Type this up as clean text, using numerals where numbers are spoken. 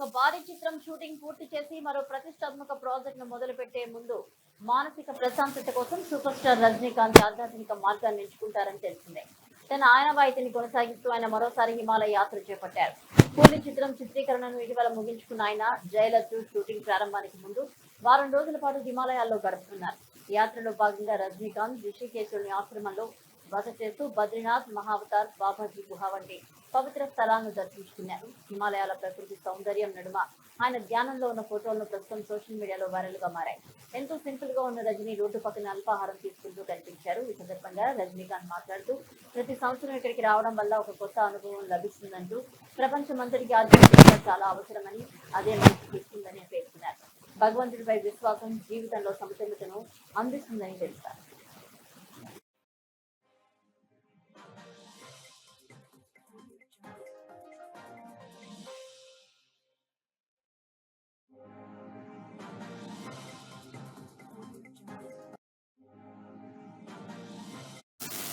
ఒక భారీ చిత్రం షూటింగ్ పూర్తి చేసి మరో ప్రతిష్టాత్మక ప్రాజెక్ట్ ను మొదలుపెట్టే ముందు మానసిక ప్రశాంతత కోసం సూపర్ స్టార్ రజనీకాంత్ ఆధ్యాత్మిక మార్గాన్ని ఎంచుకుంటారని తెలిసిందే. తన ఆనవాయితీని కొనసాగిస్తూ ఆయన మరోసారి హిమాలయ యాత్ర చేపట్టారు. కూలీ చిత్రం చిత్రీకరణను ఇటీవల ముగించుకున్న ఆయన జైలర్ 2 షూటింగ్ ప్రారంభానికి ముందు వారం రోజుల పాటు హిమాలయాల్లో గడుపుతున్నారు. యాత్రలో భాగంగా రజనీకాంత్ రిషికేశ్లోని ఆశ్రమంలో బస చేస్తూ బద్రీనాథ్, మహావతార్, బాబాజీ గుహ వంటి పవిత్ర స్థలాలను దర్శించుకున్నారు. హిమాలయాల ప్రకృతి సౌందర్యం నడుమ ఆయన ధ్యానంలో ఉన్న ఫోటోలను ప్రస్తుతం సోషల్ మీడియాలో వైరల్ గా మారాయి. ఎంతో సింపుల్ గా ఉన్న రజనీ రోడ్డు పక్కన అల్పాహారం తీసుకుంటూ కనిపించారు. ఈ సందర్భంగా రజనీకాంత్ మాట్లాడుతూ ప్రతి సంవత్సరం ఇక్కడికి రావడం వల్ల ఒక కొత్త అనుభవం లభిస్తుందంటూ ప్రపంచమంతటికి ఆధ్యాత్మికత చాలా అవసరమని, అదే మనసుకు ఇస్తుందని పేర్కొన్నారు. భగవంతుడిపై విశ్వాసం జీవితంలో సమతుల్యతను అందిస్తుందని తెలిపారు.